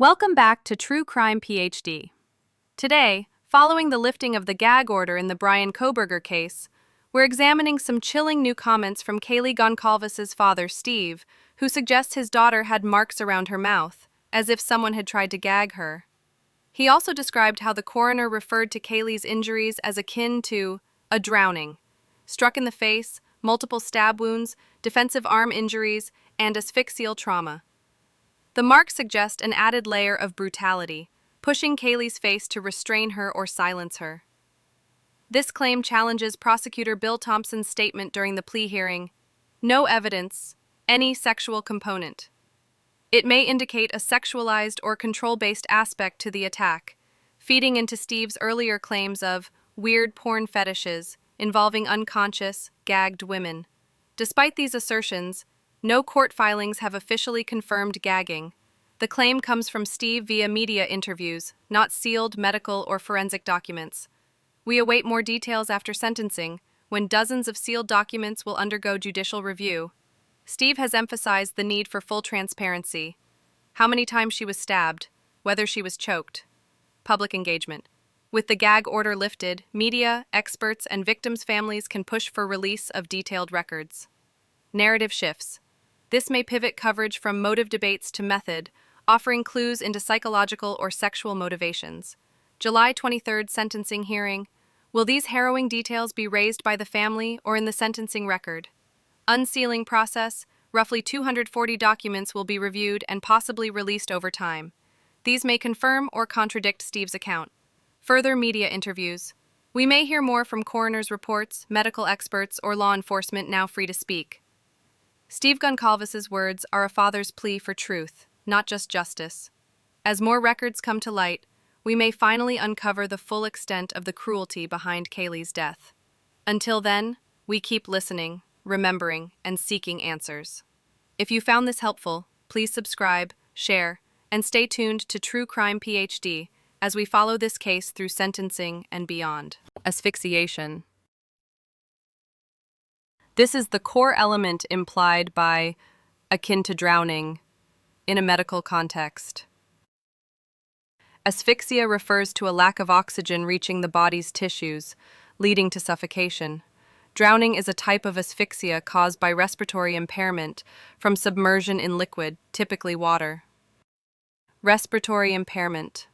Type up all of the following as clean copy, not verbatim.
Welcome back to True Crime PhD. Today, following the lifting of the gag order in the Bryan Kohberger case, we're examining some chilling new comments from Kaylee Goncalves' father, Steve, who suggests his daughter had marks around her mouth, as if someone had tried to gag her. He also described how the coroner referred to Kaylee's injuries as akin to a drowning, struck in the face, multiple stab wounds, defensive arm injuries, and asphyxial trauma. The marks suggest an added layer of brutality, pushing Kaylee's face to restrain her or silence her. This claim challenges prosecutor Bill Thompson's statement during the plea hearing, "No evidence, any sexual component." It may indicate a sexualized or control-based aspect to the attack, feeding into Steve's earlier claims of weird porn fetishes involving unconscious, gagged women. Despite these assertions, no court filings have officially confirmed gagging. The claim comes from Steve via media interviews, not sealed medical or forensic documents. We await more details after sentencing, when dozens of sealed documents will undergo judicial review. Steve has emphasized the need for full transparency. How many times she was stabbed, whether she was choked. Public engagement. With the gag order lifted, media, experts, and victims' families can push for release of detailed records. Narrative shifts. This may pivot coverage from motive debates to method, offering clues into psychological or sexual motivations. July 23rd sentencing hearing. Will these harrowing details be raised by the family or in the sentencing record? Unsealing process. Roughly 240 documents will be reviewed and possibly released over time. These may confirm or contradict Steve's account. Further media interviews. We may hear more from coroner's reports, medical experts, or law enforcement now free to speak. Steve Goncalves' words are a father's plea for truth, not just justice. As more records come to light, we may finally uncover the full extent of the cruelty behind Kaylee's death. Until then, we keep listening, remembering, and seeking answers. If you found this helpful, please subscribe, share, and stay tuned to True Crime PhD as we follow this case through sentencing and beyond. Asphyxiation. This is the core element implied by akin to drowning in a medical context. Asphyxia refers to a lack of oxygen reaching the body's tissues, leading to suffocation. Drowning is a type of asphyxia caused by respiratory impairment from submersion in liquid, typically water. Respiratory impairment.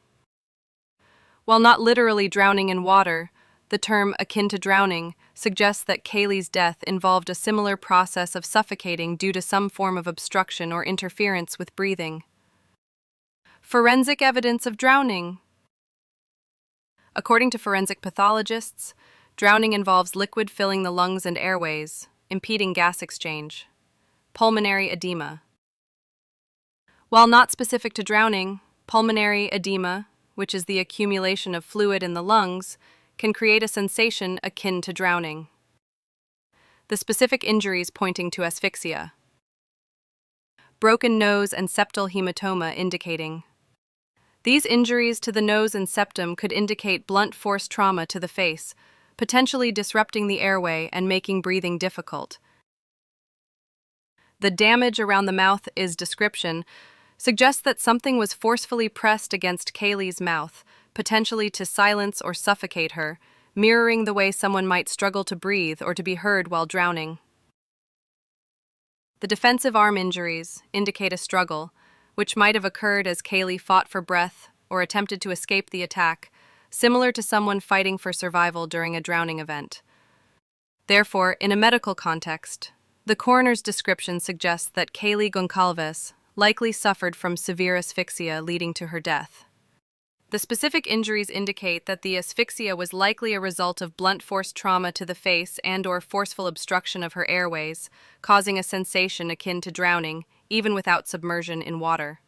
While not literally drowning in water, the term akin to drowning suggests that Kaylee's death involved a similar process of suffocating due to some form of obstruction or interference with breathing. Forensic evidence of drowning. According to forensic pathologists, drowning involves liquid filling the lungs and airways, impeding gas exchange. Pulmonary edema. While not specific to drowning, pulmonary edema, which is the accumulation of fluid in the lungs, can create a sensation akin to drowning. The specific injuries pointing to asphyxia. Broken nose and septal hematoma indicating. These injuries to the nose and septum could indicate blunt force trauma to the face, potentially disrupting the airway and making breathing difficult. The damage around the mouth is description, suggests that something was forcefully pressed against Kaylee's mouth, potentially to silence or suffocate her, mirroring the way someone might struggle to breathe or to be heard while drowning. The defensive arm injuries indicate a struggle, which might have occurred as Kaylee fought for breath or attempted to escape the attack, similar to someone fighting for survival during a drowning event. Therefore, in a medical context, the coroner's description suggests that Kaylee Goncalves likely suffered from severe asphyxia leading to her death. The specific injuries indicate that the asphyxia was likely a result of blunt force trauma to the face and/or forceful obstruction of her airways, causing a sensation akin to drowning, even without submersion in water.